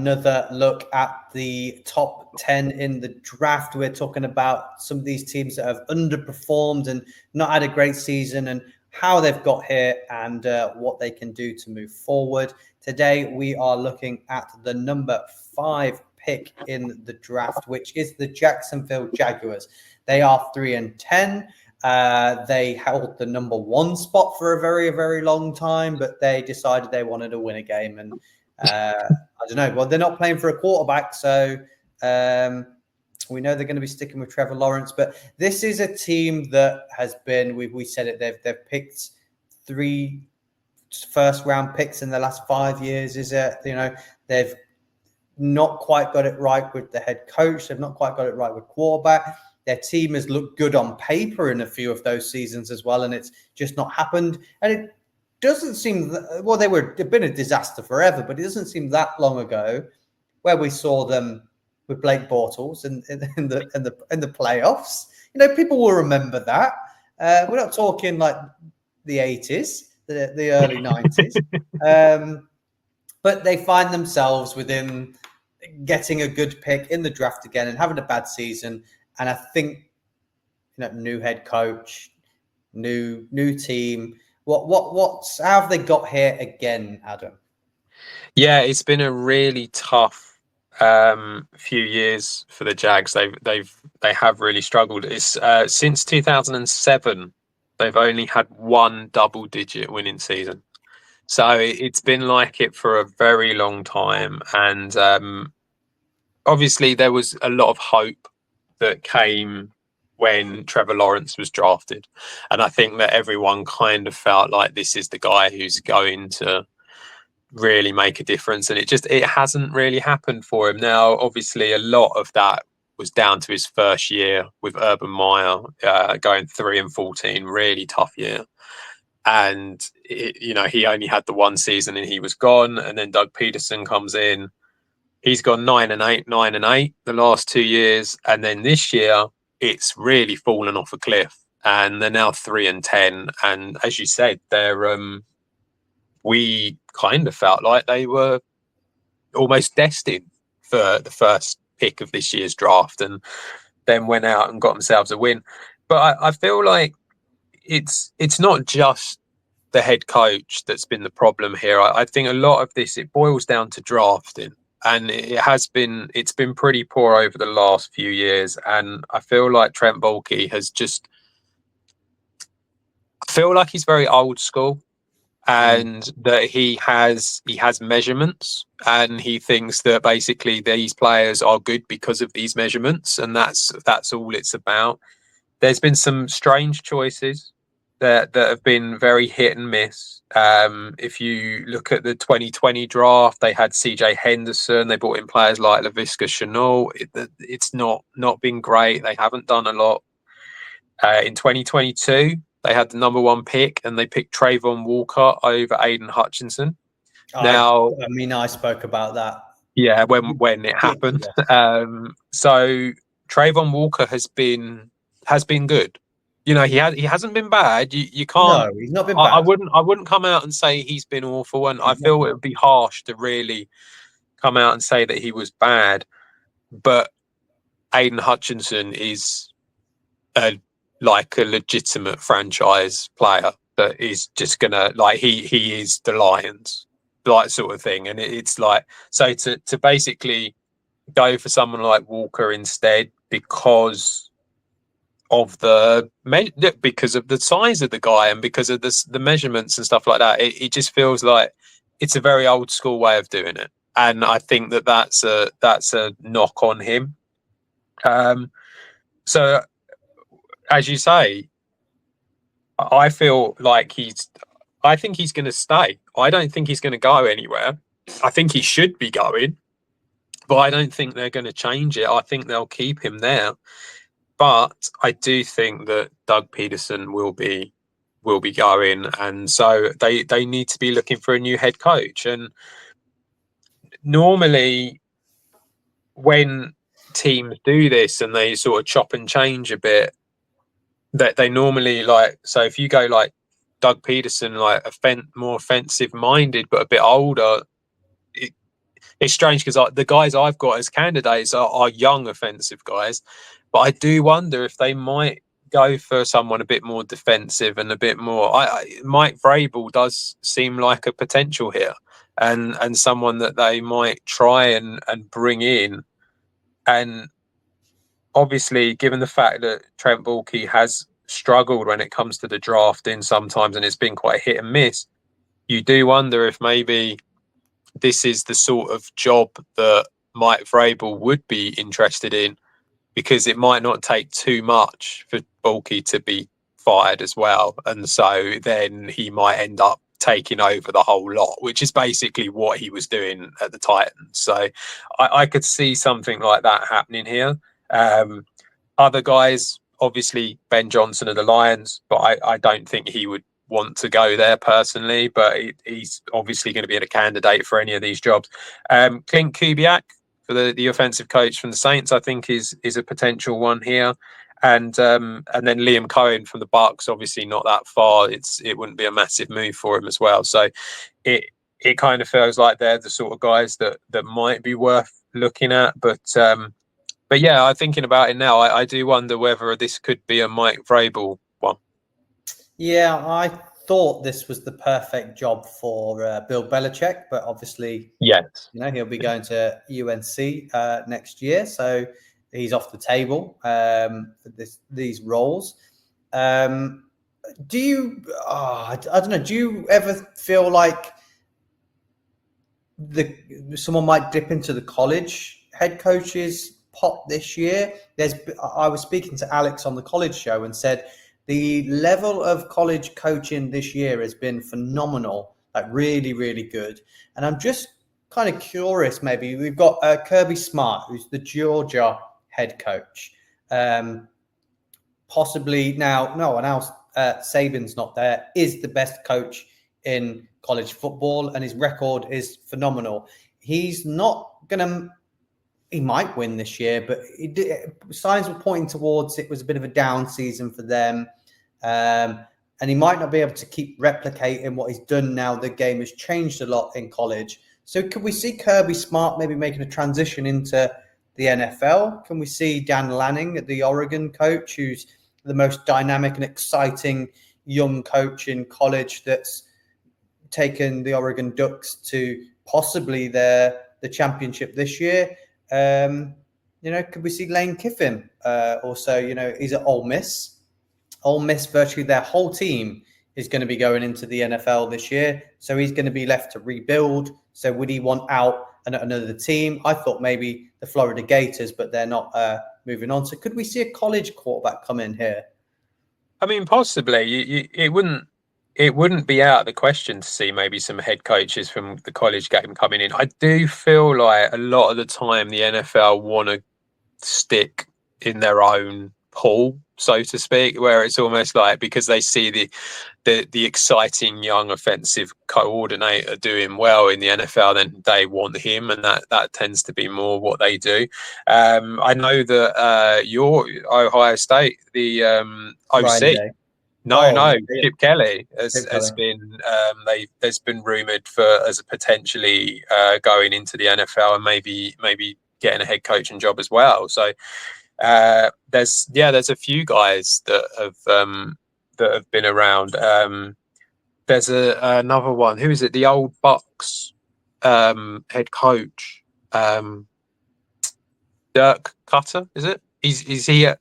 another look at the top 10 in the draft. We're talking about some of these teams that have underperformed and not had a great season and how they've got here and what they can do to move forward. Today, we are looking at the number 5 pick in the draft, which is the Jacksonville Jaguars. They are 3-10. They held the number 1 spot for a very, very long time, but they decided they wanted to win a game. And I don't know. Well, they're not playing for a quarterback, so we know they're going to be sticking with Trevor Lawrence. But this is a team that has been, we said it, they've picked 3 first-round picks in the last 5 years. Is it? They've not quite got it right with the head coach. They've not quite got it right with quarterback. Their team has looked good on paper in a few of those seasons as well, and it's just not happened. And it doesn't seem they've been a disaster forever, but it doesn't seem that long ago where we saw them with Blake Bortles in the playoffs. People will remember that. We're not talking like the 80s, the early 90s, but they find themselves within getting a good pick in the draft again and having a bad season. And I think, new head coach, new team. How have they got here again, Adam? Yeah, it's been a really tough few years for the Jags. They have really struggled. It's since 2007, they've only had 1 double-digit winning season. So it's been like it for a very long time, and obviously there was a lot of hope that came when Trevor Lawrence was drafted. And I think that everyone kind of felt like this is the guy who's going to really make a difference. And it hasn't really happened for him. Now, obviously, a lot of that was down to his first year with Urban Meyer, going 3-14, really tough year. And, he only had the 1 season and he was gone. And then Doug Peterson comes in. He's gone 9-8, 9-8 the last 2 years. And then this year, it's really fallen off a cliff. And they're now 3-10. And as you said, we kind of felt like they were almost destined for the first pick of this year's draft, and then went out and got themselves a win. But I feel like it's not just the head coach that's been the problem here. I think a lot of this, it boils down to drafting. And it's been pretty poor over the last few years. And I feel like Trent Baalke I feel like he's very old school, and that he has measurements, and he thinks that basically these players are good because of these measurements, and that's all it's about. There's been some strange choices that have been very hit and miss. If you look at the 2020 draft, they had CJ Henderson. They brought in players like Laviska Shenault. It's not been great. They haven't done a lot. In 2022, they had the number 1 pick, and they picked Trayvon Walker over Aiden Hutchinson. I spoke about that. Yeah, when it happened. So Trayvon Walker has been good. He hasn't been bad. You can't. No, he's not been bad. I wouldn't come out and say he's been awful, and I feel it would be harsh to really come out and say that he was bad. But Aiden Hutchinson is a legitimate franchise player that is just gonna he is the Lions sort of thing, and it's like, so to basically go for someone like Walker instead because of the size of the guy and because of the measurements and stuff like that, it just feels like it's a very old school way of doing it, and I think that's a knock on him. So as you say, I feel like I think he's going to stay. I don't think he's going to go anywhere. I think he should be going, but I don't think they're going to change it. I think they'll keep him there. But I do think that Doug Peterson will be going, and so they need to be looking for a new head coach. And normally, when teams do this and they sort of chop and change a bit, that they normally so if you go like Doug Peterson, more offensive minded but a bit older, it's strange because the guys I've got as candidates are young offensive guys, but I do wonder if they might go for someone a bit more defensive and a bit more. Mike Vrabel does seem like a potential here, and someone that they might try and bring in. And obviously, given the fact that Trent Baalke has struggled when it comes to the drafting sometimes, and it's been quite hit and miss, you do wonder if maybe this is the sort of job that Mike Vrabel would be interested in, because it might not take too much for Baalke to be fired as well. And so then he might end up taking over the whole lot, which is basically what he was doing at the Titans. So I could see something like that happening here. Other guys, obviously Ben Johnson of the Lions, but I don't think he would want to go there personally, but he's obviously going to be a candidate for any of these jobs. Clint Kubiak, for the offensive coach from the Saints, I think is a potential one here, and then Liam Cohen from the Bucks, obviously not that far. It wouldn't be a massive move for him as well. So it kind of feels like they're the sort of guys that might be worth looking at. But yeah, I'm thinking about it now. I do wonder whether this could be a Mike Vrabel one. Yeah, I thought this was the perfect job for Bill Belichick, but obviously, yes, he'll be going to UNC next year, so he's off the table for these roles. Do you? I don't know. Do you ever feel like someone might dip into the college head coaches pot this year? I was speaking to Alex on the college show and said the level of college coaching this year has been phenomenal, like really, really good. And I'm just kind of curious, maybe we've got Kirby Smart, who's the Georgia head coach. Possibly now, no one else, Saban's not there, is the best coach in college football, and his record is phenomenal. He's not going to, he might win this year, but signs were pointing towards it was a bit of a down season for them. And he might not be able to keep replicating what he's done now. The game has changed a lot in college. So could we see Kirby Smart maybe making a transition into the NFL? Can we see Dan Lanning, the Oregon coach, who's the most dynamic and exciting young coach in college that's taken the Oregon Ducks to possibly the championship this year? Could we see Lane Kiffin also? He's at Ole Miss. Ole Miss, virtually their whole team is going to be going into the NFL this year. So he's going to be left to rebuild. So would he want out another team? I thought maybe the Florida Gators, but they're not moving on. So could we see a college quarterback come in here? I mean, possibly. It wouldn't be out of the question to see maybe some head coaches from the college game coming in. I do feel like a lot of the time the NFL want to stick in their own pool, so to speak, where it's almost like because they see the exciting young offensive coordinator doing well in the NFL, then they want him, and that tends to be more what they do. I know that your Ohio State, the OC. No, Chip Kelly has been there's been rumoured as a potentially going into the NFL and maybe getting a head coaching job as well. So there's a few guys that have been around. There's another one. Who is it? The old Bucks head coach, Dirk Cutter. Is it? Is he at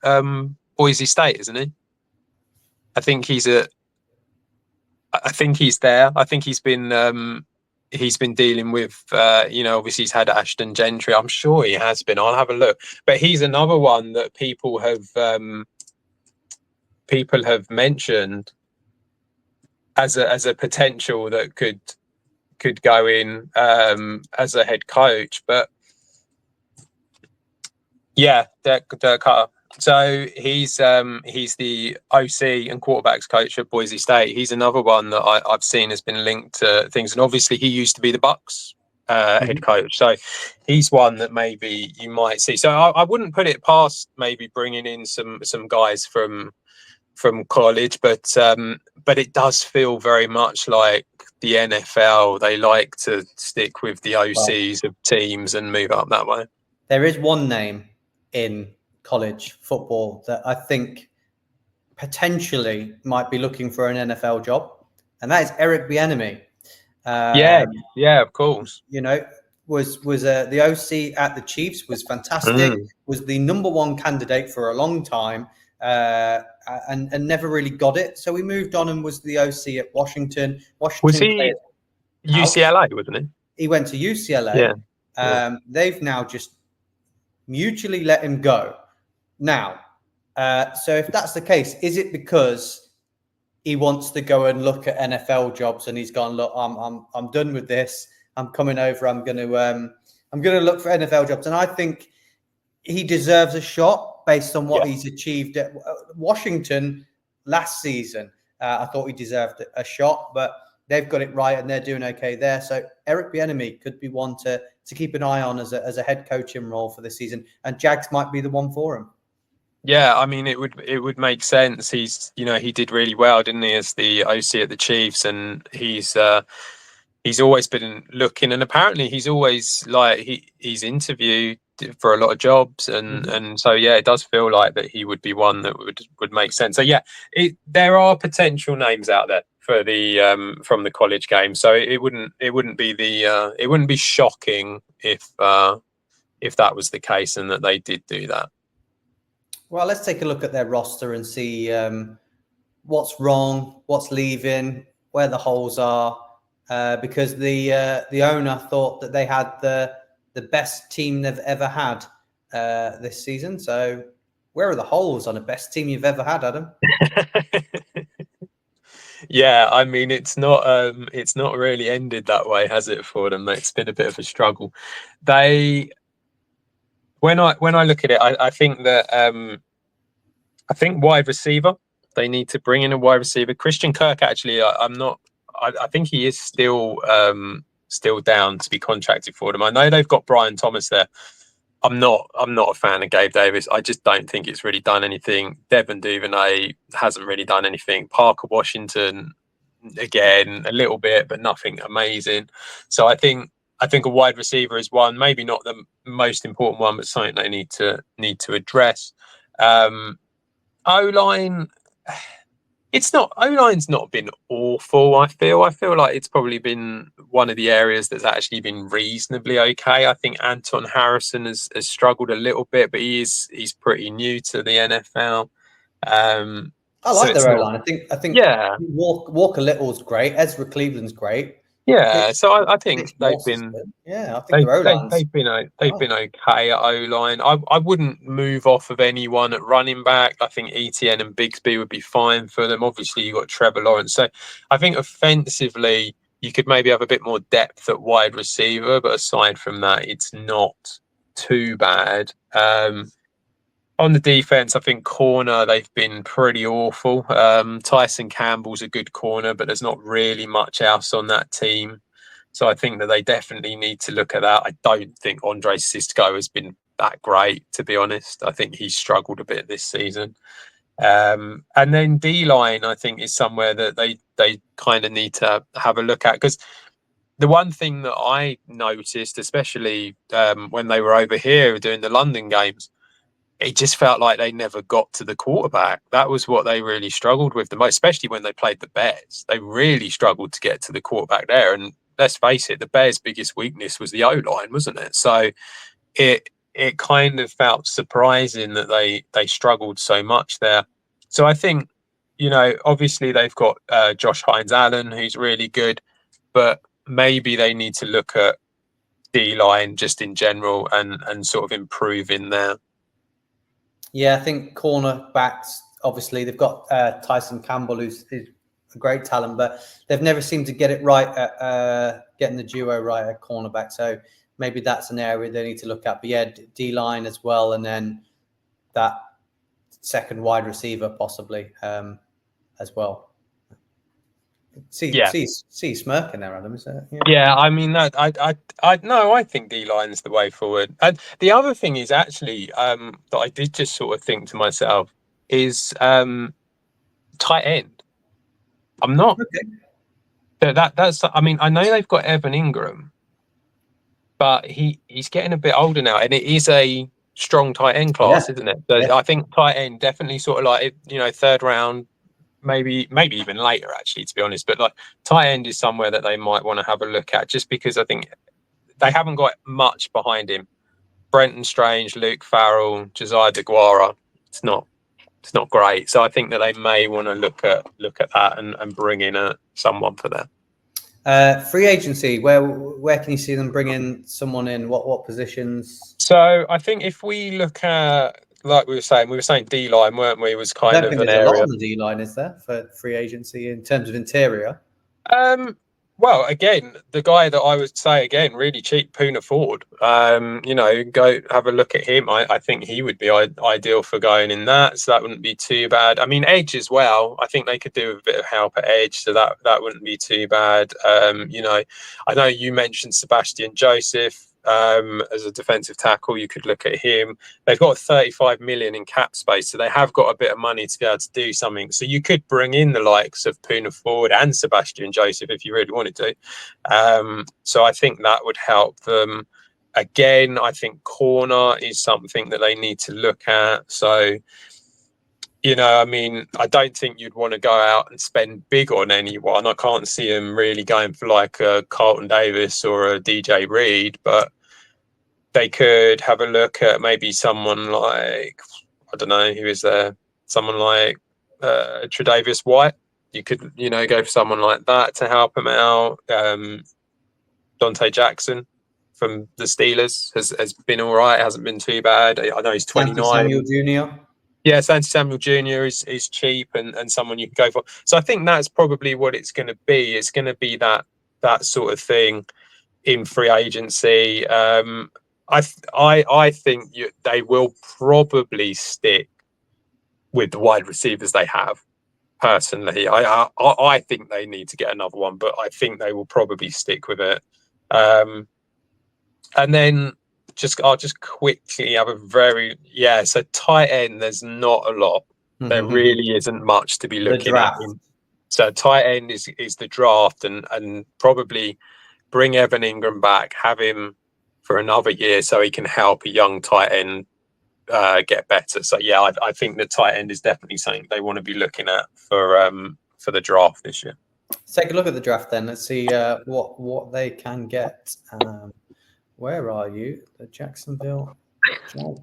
Boise State? Isn't he? I think he's there. I think he's been dealing with obviously he's had Ashton Gentry. I'm sure he has been. I'll have a look. But he's another one that people have mentioned as a potential that could go in as a head coach. But yeah, Dirk Cutter. So he's the OC and quarterbacks coach at Boise State. He's another one that I've seen has been linked to things, and obviously he used to be the Bucks head coach. So he's one that maybe you might see. So I wouldn't put it past maybe bringing in some guys from from college, but it does feel very much like the NFL. They like to stick with the OCs of teams and move up that way. There is one name in college football that I think potentially might be looking for an NFL job, and that is Eric Bieniemy. Yeah, of course. You know, was the OC at the Chiefs, was fantastic, was the number one candidate for a long time, and never really got it. So we moved on and was the OC at Washington. Was he UCLA, wasn't he? He went to UCLA. Yeah. They've now just mutually let him go. Now, so if that's the case, is it because he wants to go and look at NFL jobs and he's gone, look, I'm done with this. I'm coming over. I'm going to look for NFL jobs, and I think he deserves a shot based on what he's achieved at Washington last season. I thought he deserved a shot, but they've got it right and they're doing okay there. So Eric Bieniemy could be one to keep an eye on as a head coaching role for this season, and Jags might be the one for him. Yeah, I mean, it would make sense. He did really well, didn't he, as the OC at the Chiefs, and he's always been looking, and apparently he's always he's interviewed for a lot of jobs, and so it does feel like that he would be one that would make sense. So there are potential names out there for the from the college game. So it wouldn't be shocking if that was the case and that they did do that. Well, let's take a look at their roster and see what's wrong, what's leaving, where the holes are. Because the owner thought that they had the best team they've ever had this season. So where are the holes on the best team you've ever had, Adam? Yeah, I mean, it's not really ended that way, has it, for them? It's been a bit of a struggle. When I look at it, I think that I think wide receiver, they need to bring in a wide receiver. Christian Kirk, actually, I think he is still down to be contracted for them. I know they've got Brian Thomas there. I'm not a fan of Gabe Davis. I just don't think it's really done anything. Devin Duvernay hasn't really done anything. Parker Washington, again, a little bit, but nothing amazing. So I think a wide receiver is one, maybe not the most important one, but something they need to address. O-line, O-line's not been awful. I feel like it's probably been one of the areas that's actually been reasonably okay. I think Anton Harrison has struggled a little bit, but he's pretty new to the NFL. I like their O-line. I think Walker Little's great. Ezra Cleveland's great. Yeah, so I think they've been. Yeah, I think their O-line's they've been okay at O-line. I wouldn't move off of anyone at running back. I think ETN and Bigsby would be fine for them. Obviously, you got Trevor Lawrence. So I think offensively, you could maybe have a bit more depth at wide receiver, but aside from that, it's not too bad. On the defense, I think corner, they've been pretty awful. Tyson Campbell's a good corner, but there's not really much else on that team. So I think that they definitely need to look at that. I don't think Andre Cisco has been that great, to be honest. I think he's struggled a bit this season. And then D-line, I think, is somewhere that they kind of need to have a look at. Because the one thing that I noticed, especially when they were over here doing the London games, it just felt like they never got to the quarterback. That was what they really struggled with the most, especially when they played the Bears. They really struggled to get to the quarterback there. And let's face it, the Bears' biggest weakness was the O-line, wasn't it? So it kind of felt surprising that they struggled so much there. So I think, obviously they've got Josh Hines-Allen, who's really good, but maybe they need to look at D-line just in general and sort of improve in there. Yeah, I think cornerbacks, obviously, they've got Tyson Campbell, who's a great talent, but they've never seemed to get it right at getting the duo right at cornerback. So maybe that's an area they need to look at. But yeah, D-line as well, and then that second wide receiver possibly as well. See smirking there, Adam. Is that, yeah, I mean, I think D-line is the way forward. And the other thing is actually that I did just sort of think to myself is Tight end. I'm not. Okay. That's. I mean, I know they've got Evan Ingram, but he's getting a bit older now, and it is a strong tight end class, isn't it? So I think tight end definitely sort of like, third round, maybe even later actually, to be honest. But like tight end is somewhere that they might want to have a look at, just because I think they haven't got much behind him. Brenton Strange, Luke Farrell, Josiah DeGuara. It's not great. So I think that they may want to look at that and bring in someone for that. Free agency. Where can you see them bringing someone in? What positions? So I think if we look at, like we were saying D-line, weren't we? Was kind of an There's area. a lot on the D-line, is there, for free agency in terms of interior? Well, again, the guy that I would say, again, really cheap, Poona Ford. Go have a look at him. I think he would be ideal for going in that, so that wouldn't be too bad. I mean, edge as well. I think they could do a bit of help at edge, so that wouldn't be too bad. I know you mentioned Sebastian Joseph as a defensive tackle. You could look at him. They've got 35 million in cap space, so they have got a bit of money to be able to do something. So you could bring in the likes of Poona Ford and Sebastian Joseph if you really wanted to. So I think that would help them. Again, I think corner is something that they need to look at. So, I mean, I don't think you'd want to go out and spend big on anyone. I can't see them really going for like a Carlton Davis or a DJ Reed, but they could have a look at maybe someone like, I don't know, who is there? Someone like Tre'Davious White. You could, go for someone like that to help him out. Dante Jackson from the Steelers has been all right. Hasn't been too bad. I know he's 29. Samuel Jr. Yeah, Santi Samuel Jr. is cheap and someone you can go for. So I think that's probably what it's going to be. It's going to be that sort of thing in free agency. I think they will probably stick with the wide receivers they have. Personally, I think they need to get another one, but I think they will probably stick with it. And then I'll just quickly have so tight end, there's not a lot. There really isn't much to be looking at. So tight end is the draft, and probably bring Evan Ingram back, have him for another year so he can help a young tight end get better. So yeah, I think the tight end is definitely something they want to be looking at for the draft this year. Let's take a look at the draft then. Let's see what they can get. Where are you? The Jacksonville Jags.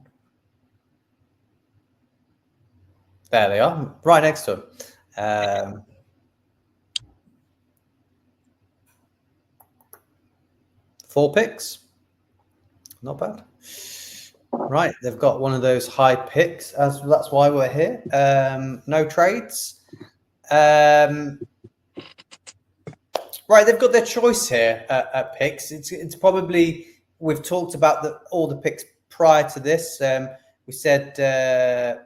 There they are, right next to them. 4 picks. Not bad. Right, they've got one of those high picks, as that's why we're here. No trades. Right, they've got their choice here at picks. It's probably, we've talked about all the picks prior to this. We said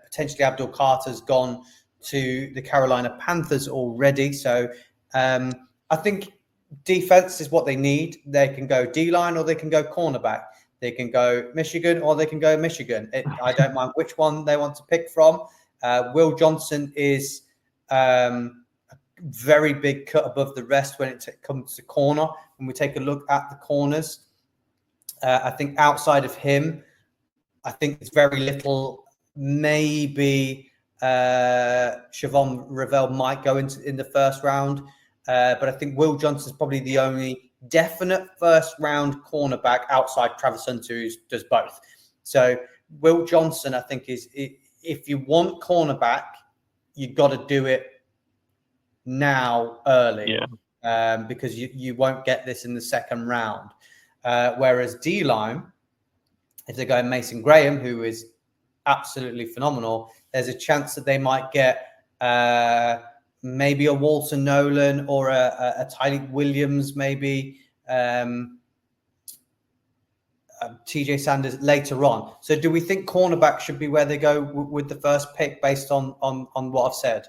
potentially Abdul Carter's gone to the Carolina Panthers already. So I think defense is what they need. They can go D-line or they can go cornerback. They can go Michigan or they can go Michigan. I don't mind which one they want to pick from. Will Johnson is a very big cut above the rest when it comes to corner. When we take a look at the corners, I think outside of him, I think it's very little. Maybe Siobhan Revell might go in the first round. But I think Will Johnson is probably the only definite first round cornerback outside Travis Hunter who does both. So Will Johnson, I think, is, if you want cornerback, you've got to do it now early. Because you won't get this in the second round. Whereas D-line, if they're going Mason Graham, who is absolutely phenomenal, there's a chance that they might get maybe a Walter Nolan or a Tyreek Williams, maybe TJ Sanders later on. So do we think cornerback should be where they go with the first pick based on what I've said?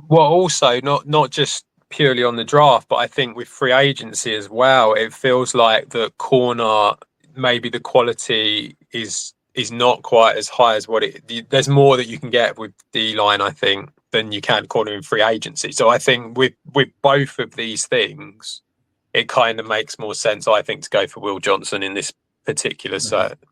Well, also not just purely on the draft, but I think with free agency as well, it feels like the corner, maybe the quality is not quite as high as there's more that you can get with D-line, I think. than you can corner in free agency. So I think with both of these things, it kind of makes more sense, I think, to go for Will Johnson in this particular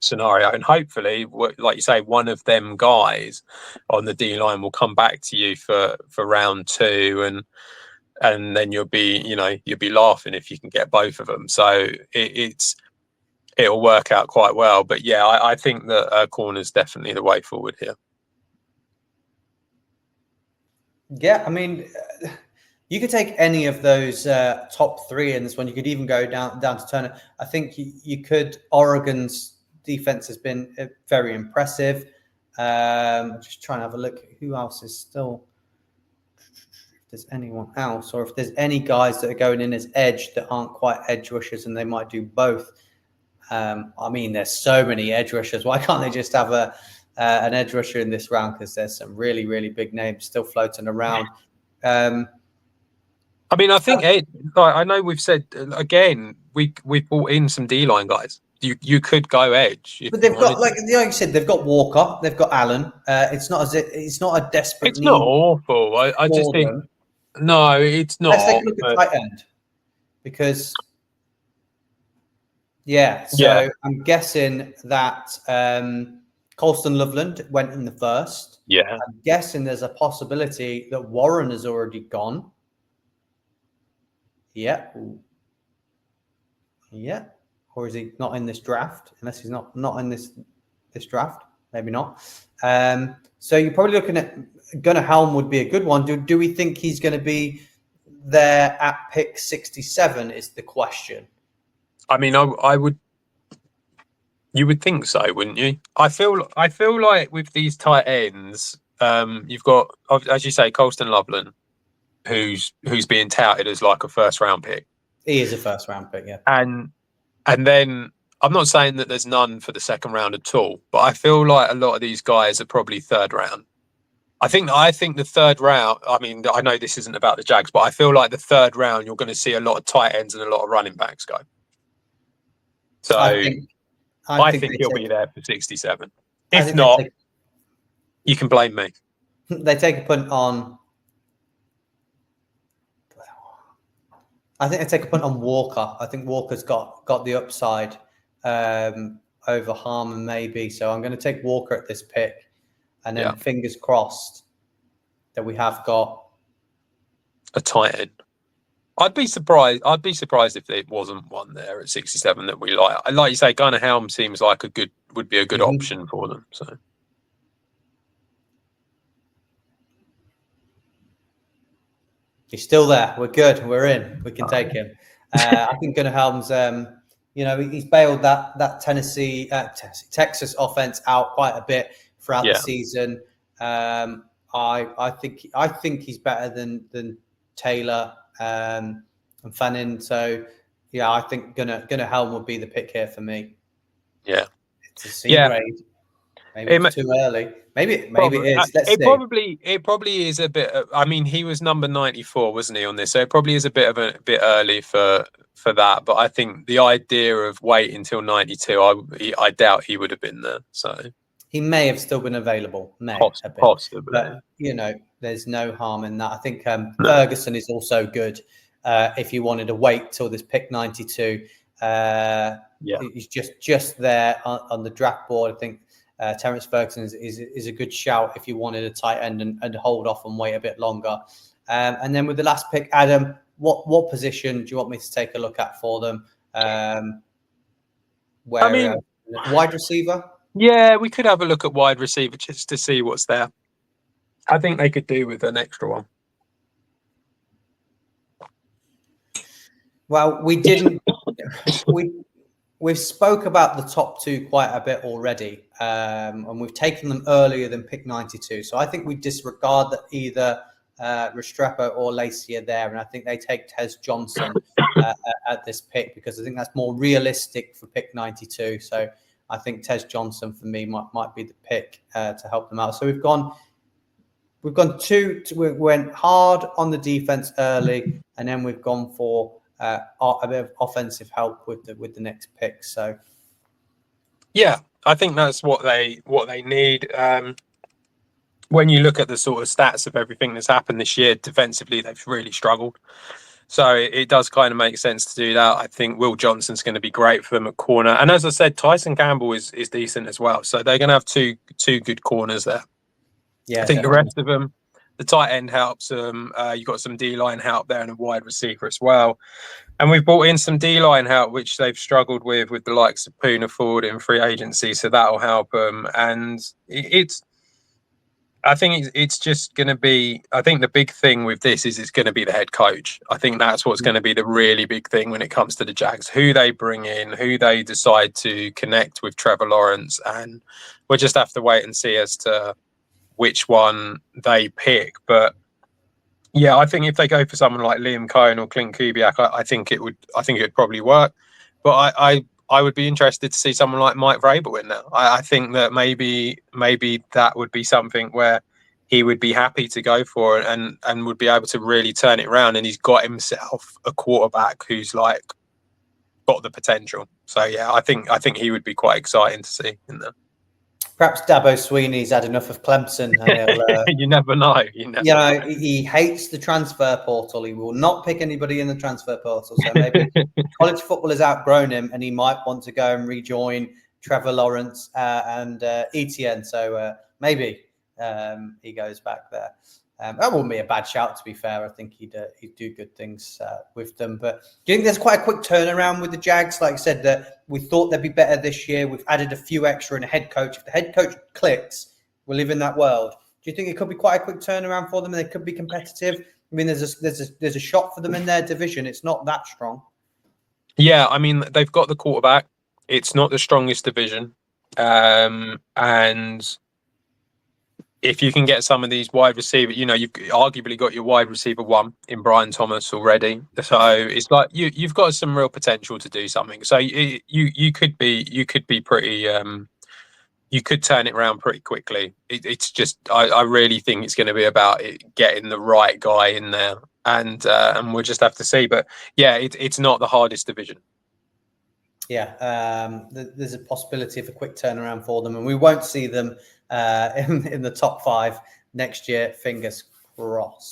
scenario. And hopefully, like you say, one of them guys on the D line will come back to you for round 2, and then you'll be laughing if you can get both of them. So it'll work out quite well. But yeah, I think that corner's definitely the way forward here. Yeah, I mean, you could take any of those top 3 in this one. You could even go down to Turner. I think you could. Oregon's defense has been very impressive. Just trying to have a look at who else is still. If there's anyone else, or if there's any guys that are going in as edge that aren't quite edge rushers, and they might do both. I mean, there's so many edge rushers. Why can't they just have an edge rusher in this round? Because there's some really, really big names still floating around. I mean, I think I know we've said again we've brought in some D-line guys. You could go edge, but they've got like you said, they've got Walker, they've got Allen. It's not a desperate. It's not awful. I just think no, it's not. Let's take a look at tight end, because I'm guessing that Colston Loveland went in the first. Yeah, I'm guessing there's a possibility that Warren has already gone. Yeah. Or is he not in this draft? Unless he's not in this draft, maybe not. So you're probably looking at Gunnar Helm would be a good one. Do we think he's going to be there at pick 67? Is the question. I mean, I would. You would think so, wouldn't you? I feel like with these tight ends, you've got, as you say, Colston Loveland, who's being touted as like a first round pick. He is a first round pick, yeah. And then I'm not saying that there's none for the second round at all, but I feel like a lot of these guys are probably third round. I think the third round, I mean, I know this isn't about the Jags, but I feel like the third round, you're going to see a lot of tight ends and a lot of running backs go. So I think he'll be there for 67. If not, you can blame me. They take a punt on. I think they take a punt on Walker. I think Walker's got the upside over Harmon, maybe. So I'm going to take Walker at this pick, and then fingers crossed that we have got a tight end. I'd be surprised if there wasn't one there at 67 that we like. Like you say, Gunnar Helm seems like would be a good option for them. So. He's still there. We're good. We're in. We can take him. I think Gunnar Helm's, he's bailed that Texas offense out quite a bit throughout the season. I think he's better than Taylor and Fannin. So I think Gunnar Helm would be the pick here for me. Yeah, it's a C grade. Maybe it's too early. Maybe it is. It probably is a bit. I mean, he was number 94, wasn't he, on this? So it probably is a bit early for that. But I think the idea of waiting until 92, I doubt he would have been there. So he may have still been available. Possibly. But there's no harm in that. I think Ferguson is also good. If you wanted to wait till this pick 92, he's just there on the draft board. I think. Terrence Ferguson is a good shout if you wanted a tight end and hold off and wait a bit longer. And then with the last pick, Adam, what position do you want me to take a look at for them? Wide receiver? Yeah, we could have a look at wide receiver just to see what's there. I think they could do with an extra one. Well, we didn't. We've spoke about the top 2 quite a bit already, and we've taken them earlier than pick 92. So I think we disregard that either Restrepo or Lacey are there, and I think they take Tez Johnson at this pick because I think that's more realistic for pick 92. So I think Tez Johnson for me might be the pick to help them out. So we've gone we went hard on the defense early, and then we've gone for a bit of offensive help with the next pick. So I think that's what they need. when you look at the sort of stats of everything that's happened this year, defensively, they've really struggled. So it does kind of make sense to do that. I think Will Johnson's going to be great for them at corner. And as I said, Tyson Campbell is decent as well. So they're going to have two good corners there. Yeah, I think definitely. the rest of them, the tight end helps them. You've got some D-line help there and a wide receiver as well. And we've brought in some D-line help, which they've struggled with the likes of Poona Ford in free agency. So that'll help them. And I think it's just going to be, I think the big thing with this is it's going to be the head coach. I think that's what's going to be the really big thing when it comes to the Jags, who they bring in, who they decide to connect with Trevor Lawrence. And we'll just have to wait and see as to which one they pick. But yeah, I think if they go for someone like Liam Cohen or Clint Kubiak, I think it would probably work. But I would be interested to see someone like Mike Vrabel in there. I think that maybe that would be something where he would be happy to go for it and would be able to really turn it around. And he's got himself a quarterback who's like got the potential. So yeah, I think he would be quite exciting to see in there. Perhaps Dabo Sweeney's had enough of Clemson, and he'll, you never know. He hates the transfer portal. He will not pick anybody in the transfer portal. So maybe college football has outgrown him, and he might want to go and rejoin Trevor Lawrence and Etienne. So maybe he goes back there. That wouldn't be a bad shout, to be fair. I think he'd do good things with them. But do you think there's quite a quick turnaround with the Jags? Like I said, that we thought they'd be better this year. We've added a few extra in a head coach. If the head coach clicks, we live in that world. Do you think it could be quite a quick turnaround for them? And they could be competitive. I mean, there's a shot for them in their division. It's not that strong. Yeah, I mean, they've got the quarterback. It's not the strongest division, and if you can get some of these wide receivers, you've arguably got your wide receiver one in Brian Thomas already. So it's like you've got some real potential to do something. So you could be pretty. You could turn it around pretty quickly. It's just I really think it's going to be about getting the right guy in there, and we'll just have to see. But yeah, it's not the hardest division. Yeah, there's a possibility of a quick turnaround for them, and we won't see them in the top 5 next year. Fingers crossed.